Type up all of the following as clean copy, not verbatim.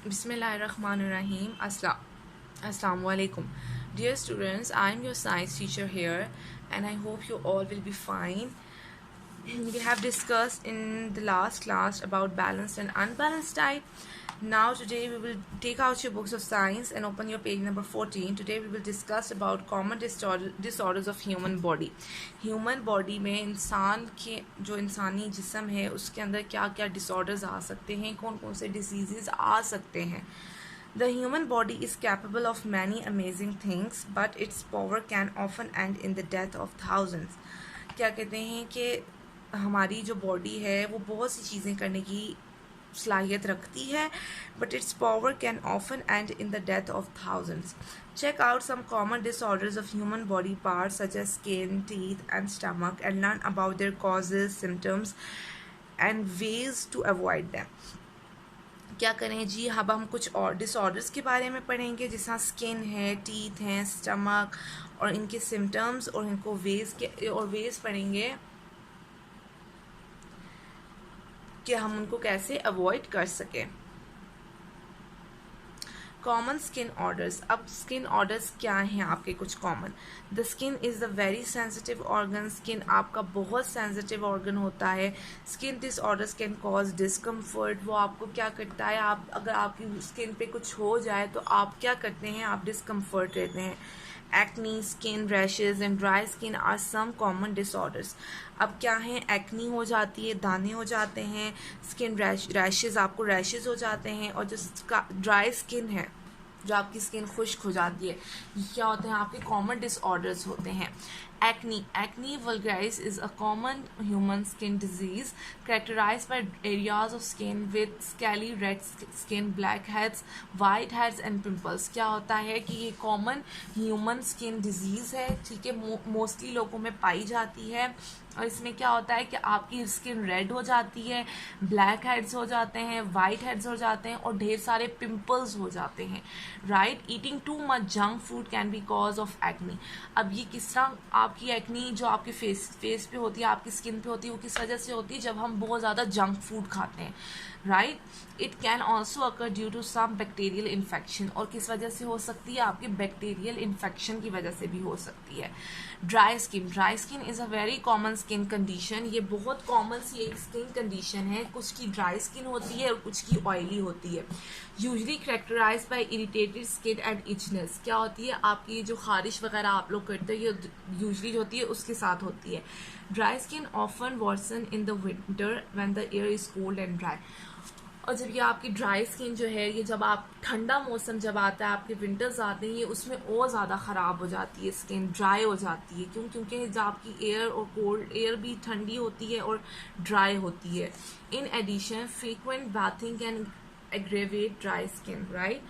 Bismillahirrahmanirrahim. Assalamu alaikum. Dear students, I am your science teacher here and I hope you all will be fine. We have discussed in the last class about balanced and unbalanced diet. Now today we will take out your books of science and open your page number 14. Today we will discuss about common disorders of human body. Human body में इंसान के जो इंसानी जिस्म है उसके अंदर क्या क्या disorders आ सकते हैं, कौन कौन से diseases आ सकते हैं. The human body is capable of many amazing things, but its power can often end in the death of thousands. क्या कहते हैं कि हमारी जो बॉडी है वो बहुत सी चीज़ें करने की सलाहियत रखती है, but its power can often end in the death of thousands. Check out some common disorders of human body parts such as skin, teeth and stomach and learn about their causes, symptoms and ways to avoid them. क्या करें जी, अब हम कुछ और disorders के बारे में पढ़ेंगे, जैसा स्किन है, टीथ हैं, स्टमक और इनके सिम्टम्स और इनको वेज पढ़ेंगे कि हम उनको कैसे अवॉइड कर सकें. Common skin orders. अब स्किन ऑर्डर्स क्या हैं आपके कुछ common. The skin is the very sensitive organ. Skin आपका बहुत सेंसिटिव ऑर्गन होता है. Skin disorders can cause discomfort. वो आपको क्या करता है, आप अगर आपकी स्किन पे कुछ हो जाए तो आप क्या करते हैं, आप डिस्कम्फर्ट रहते हैं. Acne, skin rashes and dry skin are some common disorders. अब क्या है, एक्नी हो जाती है, दाने हो जाते हैं, स्किन रैशेज, आपको रैशेज हो जाते हैं, और जो ड्राई स्किन है, जो आपकी स्किन खुश्क हो जाती है, क्या होते हैं, आपके कॉमन डिसऑर्डर्स होते हैं. Acne vulgaris is a common human skin disease characterized by areas of skin with scaly red skin, blackheads, whiteheads and pimples. क्या होता है कि ये कॉमन ह्यूमन स्किन डिजीज़ है, ठीक है, मोस्टली लोगों में पाई जाती है. और इसमें क्या होता है कि आपकी स्किन रेड हो जाती है, ब्लैक हेड्स हो जाते हैं, वाइट हेड्स हो जाते हैं और ढेर सारे पिंपल्स हो जाते हैं. Right. Eating too much junk food can be cause of acne. अब ये किस तरह आपकी एक्नी जो आपके फेस पे होती है, आपकी स्किन पे होती है, वो किस वजह से होती है, जब हम बहुत ज़्यादा जंक फूड खाते हैं. Right. It can also occur due to some bacterial infection. और किस वजह से हो सकती है, आपकी बैक्टीरियल इन्फेक्शन की वजह से भी हो सकती है. Dry skin is a very common skin condition. ये बहुत कॉमन सी एक स्किन कंडीशन है. कुछ की ड्राई स्किन होती है और कुछ की ऑयली होती है. Usually characterize by irritated skin and itchiness. क्या होती है, आपकी जो खारिश वगैरह आप लोग करते हैं, ये यूजली जो होती है उसके साथ होती है. Dry skin often worsen in the winter when the air is cold and dry. और जब ये आपकी ड्राई स्किन जो है, ये जब आप ठंडा मौसम जब आता है, आपके विंटर्स आते हैं, ये उसमें और ज़्यादा ख़राब हो जाती है, स्किन ड्राई हो जाती है. क्यों? क्योंकि जब आपकी एयर और कोल्ड एयर भी ठंडी होती है और ड्राई होती है. In addition frequent bathing can aggravate dry skin. Right.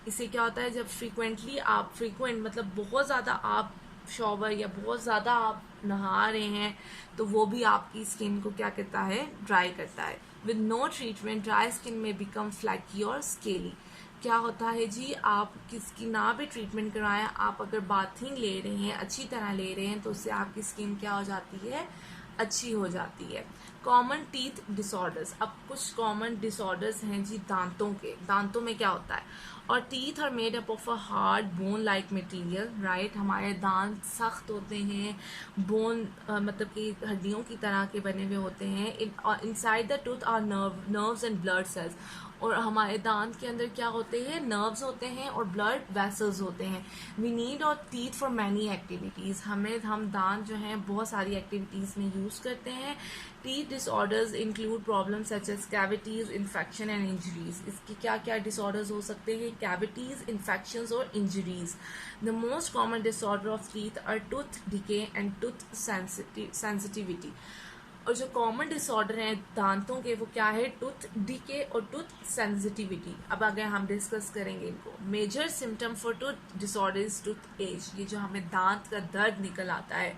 इससे क्या होता है, जब फ्रीक्वेंट मतलब बहुत ज़्यादा आप शॉवर या बहुत ज़्यादा आप नहा रहे हैं, तो वो भी आपकी स्किन को क्या करता है, ड्राई करता है. With no treatment dry skin may become flaky और स्केली. क्या होता है जी, आप किसकी ना भी ट्रीटमेंट कराएं, आप अगर बाथिंग ले रहे हैं, अच्छी तरह ले रहे हैं, तो उससे आपकी स्किन क्या हो जाती है, अच्छी हो जाती है. Common teeth disorders. अब कुछ कॉमन डिसऑर्डर्स हैं जी दांतों के. दांतों में क्या होता है, और teeth are made up of a hard bone like material. Right. हमारे दांत सख्त होते हैं, बोन मतलब कि हड्डियों की तरह के बने हुए होते हैं. Inside the tooth are nerves and blood cells. और हमारे दांत के अंदर क्या होते हैं, नर्व्स होते हैं और ब्लड वेसल्स होते हैं. वी नीड और टीथ फॉर मैनी एक्टिविटीज़. हम दांत जो हैं बहुत सारी एक्टिविटीज़ में यूज़ करते हैं. Teeth disorders include problems such as cavities, infection and injuries. इसके क्या क्या डिसऑर्डर्स हो सकते हैं, कैविटीज़, इन्फेक्शंस और injuries. The most common disorder of teeth are tooth decay and tooth sensitivity. और जो कॉमन डिसऑर्डर हैं दांतों के, वो क्या है, टूथ डिके और टूथ सेंसिटिविटी. अब अगर हम डिस्कस करेंगे इनको. Major symptom for tooth disorder is toothache. ये जो हमें दांत का दर्द निकल आता है.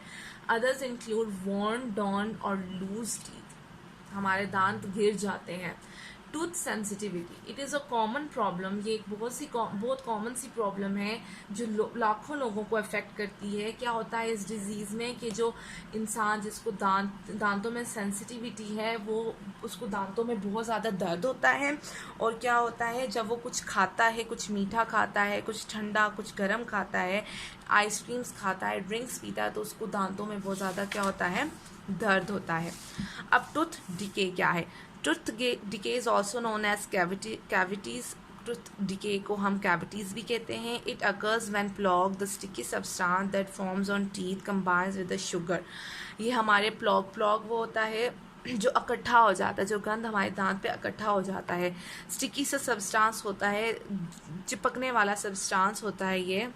अदर्स इंक्लूड वॉर्न, डॉन और लूज टीथ. हमारे दांत गिर जाते हैं. Tooth sensitivity, it is a common problem. ये एक बहुत कॉमन सी प्रॉब्लम है जो लाखों लोगों को अफेक्ट करती है। क्या होता है इस डिज़ीज़ में कि जो इंसान जिसको दांतों में सेंसिटिविटी है वो उसको दांतों में बहुत ज़्यादा दर्द होता है। और क्या होता है जब वो कुछ खाता है, कुछ मीठा खाता है, कुछ ठंडा कुछ गर्म खाता है, आइसक्रीम्स खाता है, ड्रिंक्स पीता है, तो उसको दांतों में बहुत ज़्यादा क्या होता है, दर्द होता है। अब टूथ डिके क्या है? Tooth decay is also known as cavities. Tooth decay को हम कैविटीज भी कहते हैं। It occurs when plaque the sticky substance that forms on teeth combines with the sugar. ये हमारे प्लॉग वो होता है जो इकट्ठा हो जाता है, जो गंद हमारे दांत पे इकट्ठा हो जाता है। स्टिकी सा सब्सटेंस होता है, चिपकने वाला सब्सटेंस होता है ये,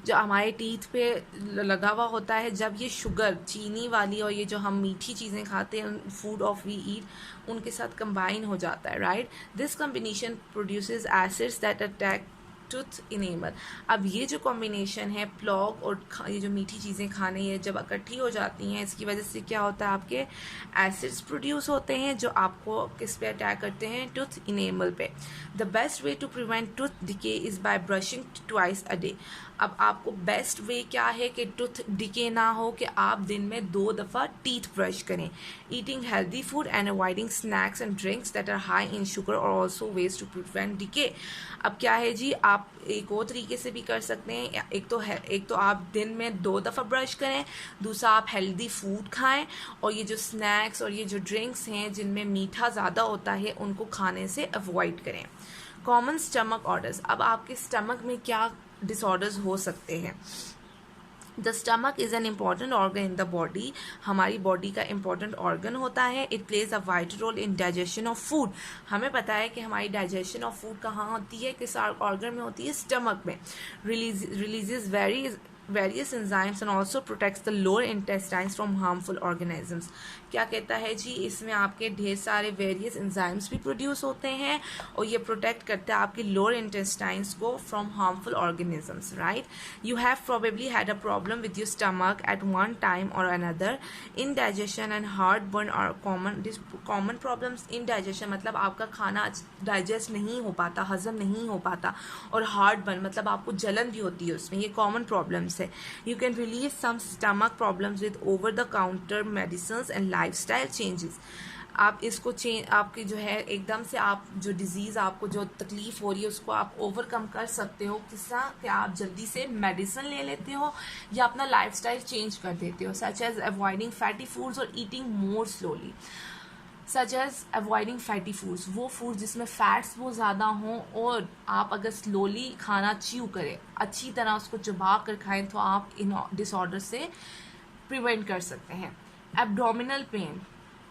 जो हमारे टीथ पे लगा हुआ होता है। जब ये शुगर, चीनी वाली और ये जो हम मीठी चीज़ें खाते हैं, फूड ऑफ वी ईट, उनके साथ कंबाइन हो जाता है, right. This combination produces acids that attack tooth enamel. अब ये जो कॉम्बिनेशन है प्लॉग और ये जो मीठी चीज़ें खाने, ये जब इकट्ठी हो जाती हैं, इसकी वजह से क्या होता है, आपके एसिड्स प्रोड्यूस होते हैं जो आपको किस पे अटैक करते हैं, टूथ इनेमल पे। The best way to prevent tooth decay is by brushing twice a day. अब आपको बेस्ट वे क्या है कि टूथ डिके ना हो, कि आप दिन में 2 दफ़ा टीथ ब्रश करें। Eating healthy food and avoiding snacks and drinks that are high in sugar और also ways to prevent decay. अब क्या है जी, आप एक और तरीके से भी कर सकते हैं। एक तो आप दिन में 2 दफ़ा ब्रश करें, दूसरा आप हेल्दी फूड खाएं, और ये जो स्नैक्स और ये जो ड्रिंक्स हैं जिनमें मीठा ज़्यादा होता है उनको खाने से अवॉइड करें। Common stomach orders. अब आपके स्टमक में क्या डिसऑर्डर्स हो सकते हैं? The stomach is an important organ in the body. हमारी बॉडी का इम्पॉर्टेंट ऑर्गन होता है। It plays a vital role in digestion of food. हमें पता है कि हमारी डाइजेशन ऑफ फूड कहाँ होती है, किस ऑर्गन में होती है, स्टमक में। Releases various enzymes and also protects the lower intestines from harmful organisms। क्या कहता है जी, इसमें आपके ढेर सारे वेरियस एंजाइम्स भी प्रोड्यूस होते हैं और ये प्रोटेक्ट करता है आपके लोअर इंटेस्टाइन्स को from harmful organisms, right. You have probably had a problem with your stomach at one time और another. Indigestion and heartburn are common problems. Indigestion मतलब आपका खाना डाइजेस्ट नहीं हो पाता, हजम नहीं हो पाता, और हार्ट बर्न मतलब आपको जलन भी होती है उसमें। ये कॉमन प्रॉब्लम्स है। You can relieve some stomach problems with over the counter medicine and lifestyle changes. आप इसको आपकी जो है एकदम से आप जो डिजीज़, आपको जो तकलीफ हो रही है उसको आप ओवरकम कर सकते हो। किस तरह कि आप जल्दी से मेडिसिन ले लेते हो या अपना लाइफस्टाइल चेंज कर देते हो, such as avoiding fatty foods और eating more slowly. Such as avoiding fatty foods, वो फूड जिसमें फैट्स बहुत ज़्यादा हों, और आप अगर स्लोली खाना च्यू करें, अच्छी तरह उसको चबा कर खाएं, तो आप इन डिसऑर्डर से प्रिवेंट कर सकते हैं। Abdominal pain.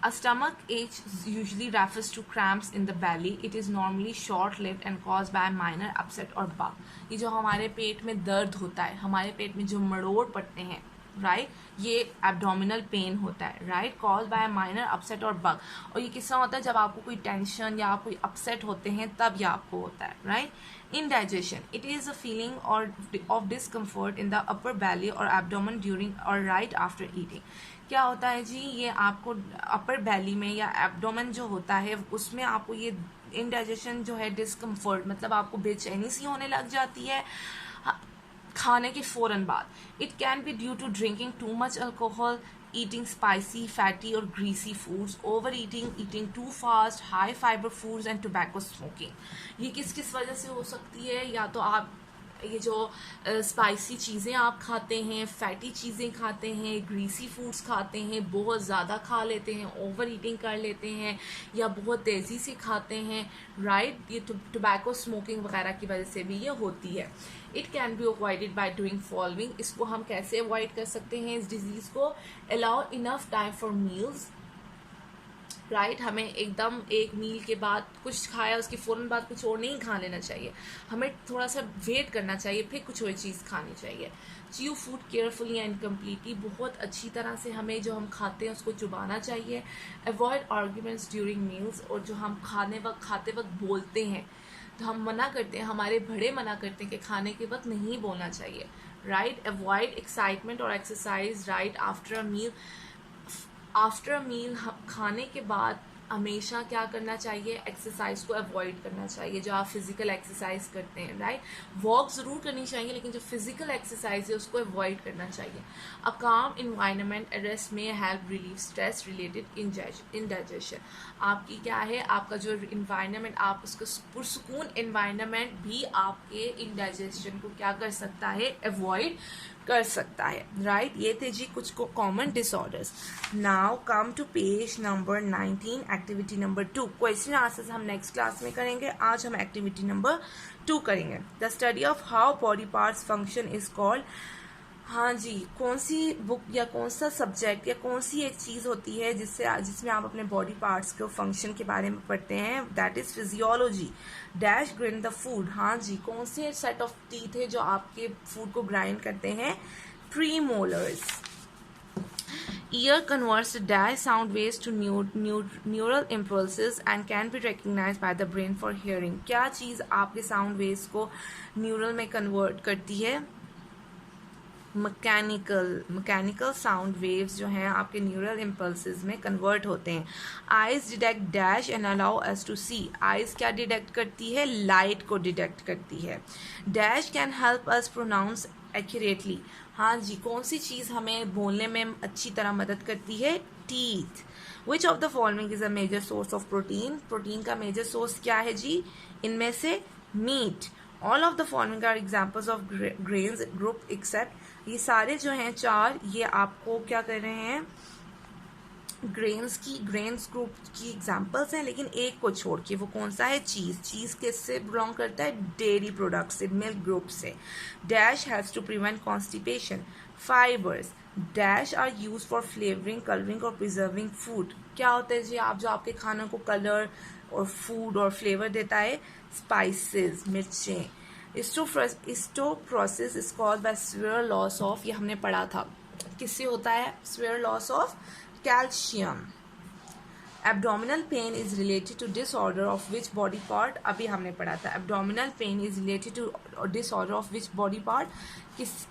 A stomach ache usually refers to cramps in the belly. It is normally short-lived and caused by a minor upset or bug. ये जो हमारे पेट में दर्द होता है, हमारे पेट में जो मरोड़ पड़ते हैं, राइट, ये एब्डोमिनल पेन होता है, right, cause by minor upset और बग। और ये किस तरह होता है, जब आपको कोई टेंशन या आप कोई अपसेट होते हैं तब ये आपको होता है, right. Indigestion. It is a feeling of discomfort in the upper belly or abdomen during or right after eating. क्या होता है जी, ये आपको अपर बैली में या एब्डोमेन जो होता है उसमें आपको ये इंडाइजेशन जो है, डिस्कम्फर्ट मतलब आपको बेचैनी सी होने लग जाती है खाने के फ़ौरन बाद। It can be due to drinking too much alcohol, eating spicy, fatty or greasy foods, overeating, eating too fast, high fiber foods and tobacco smoking। ये किस किस वजह से हो सकती है? या तो आप ये जो स्पाइसी चीज़ें आप खाते हैं, फैटी चीज़ें खाते हैं, ग्रीसी फूड्स खाते हैं, बहुत ज़्यादा खा लेते हैं, ओवर ईटिंग कर लेते हैं, या बहुत तेज़ी से खाते हैं, राइट। ये टोबैको स्मोकिंग वगैरह की वजह से भी ये होती है। It can be avoided by doing following. इसको हम कैसे अवॉइड कर सकते हैं इस डिजीज़ को? Allow enough time for meals, right. हमें एकदम एक मील के बाद कुछ खाया उसके फ़ौरन बाद कुछ और नहीं खा लेना चाहिए, हमें थोड़ा सा वेट करना चाहिए, फिर कुछ और चीज़ खानी चाहिए। Chew food carefully and completely, बहुत अच्छी तरह से हमें जो हम खाते हैं उसको चुबाना चाहिए। अवॉइड आर्ग्यूमेंट्स ड्यूरिंग मील्स, और जो हम खाते वक्त बोलते हैं तो हम मना करते हैं, हमारे बड़े मना करते हैं कि खाने के वक्त नहीं बोलना चाहिए, राइट। अवॉइड एक्साइटमेंट और एक्सरसाइज, राइट। आफ्टर अ मील खाने के बाद हमेशा क्या करना चाहिए, एक्सरसाइज को अवॉइड करना चाहिए। जो आप फिजिकल एक्सरसाइज करते हैं, राइट, वॉक ज़रूर करनी चाहिए, लेकिन जो फिजिकल एक्सरसाइज है उसको अवॉइड करना चाहिए। अ काम इन्वायरमेंट रेस्ट में help relieve stress related indigestion. आपकी क्या है, आपका जो इन्वायरमेंट, आप उसको पुरसुकून इन्वायरमेंट भी आपके इंडाइजेशन को क्या कर सकता है, अवॉइड कर सकता है, राइट। ये थे जी कुछ को common disorders. Now come to page number 19, activity number 2। Question answers हम नेक्स्ट क्लास में करेंगे, आज हम एक्टिविटी नंबर 2 करेंगे। The study of how body parts function is called. हाँ जी, कौन सी बुक या कौन सा सब्जेक्ट या कौन सी एक चीज़ होती है जिसमें आप अपने बॉडी पार्ट्स के फंक्शन के बारे में पढ़ते हैं, that is physiology. Dash grind the food. हाँ जी, कौन से सेट ऑफ टीथ है जो आपके फूड को ग्राइंड करते हैं, premolars. Ear converts dash sound waves to neural impulses and can be recognized by the brain for hearing। क्या चीज़ आपके साउंड वेव्स को न्यूरल में कन्वर्ट करती है, मैकेनिकल साउंड वेव्स जो हैं आपके न्यूरल इम्पल्सेस में कन्वर्ट होते हैं। Eyes detect dash and allow us to see. Eyes क्या डिटेक्ट करती है, लाइट को डिटेक्ट करती है। Dash can help us pronounce accurately. हाँ जी, कौन सी चीज़ हमें बोलने में अच्छी तरह मदद करती है, teeth. Which of the following is a major source of protein. Protein का मेजर सोर्स क्या है जी, इनमें से meat. All of the following are examples of grains group except. ये सारे जो हैं चार, ये आपको क्या कर रहे हैं, ग्रेन्स ग्रुप की एग्जांपल्स हैं, लेकिन एक को छोड़ के, वो कौन सा है, चीज़। चीज़ किससे बिलोंग करता है, डेयरी प्रोडक्ट से, मिल्क ग्रुप से। Dash has to prevent constipation. Fibres dash are use for flavouring, colouring और प्रिजर्विंग फूड। क्या होता है जी, आप जो आपके खानों को कलर और फूड और फ्लेवर देता है, स्पाइसेस, मिर्चें। स्टो process is called by swear loss of, ये हमने पढ़ा था, किससे होता है, swear loss of calcium. Abdominal pain is related to disorder of which body part, अभी हमने पढ़ा था। Abdominal pain is related to disorder of which body part,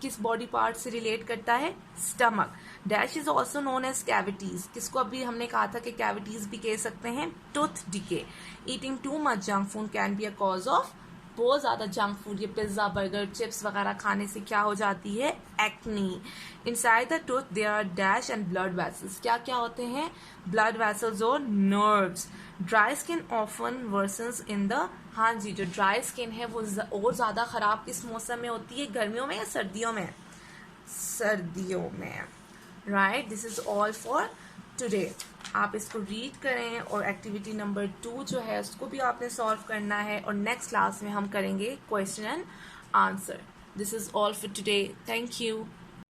किस बॉडी पार्ट से रिलेट करता है, stomach. Dash is also known as cavities, किसको अभी हमने कहा था कि कैविटीज भी कह सकते हैं, tooth decay. Eating too much junk food can be a cause of, बहुत ज़्यादा जंक फूड, ये पिज्ज़ा, बर्गर, चिप्स वगैरह खाने से क्या हो जाती है, acne. Inside the tooth there are dash and blood vessels. क्या क्या होते हैं, ब्लड वेसल्स और nerves. Dry skin often worsens in the, हाँ जी, जो ड्राई स्किन है वो और ज़्यादा ख़राब किस मौसम में होती है, गर्मियों में या सर्दियों में, सर्दियों में, right. This is all for today. आप इसको रीड करें और एक्टिविटी नंबर 2 जो है उसको भी आपने सॉल्व करना है, और नेक्स्ट क्लास में हम करेंगे question and answer. This is all for today, thank you.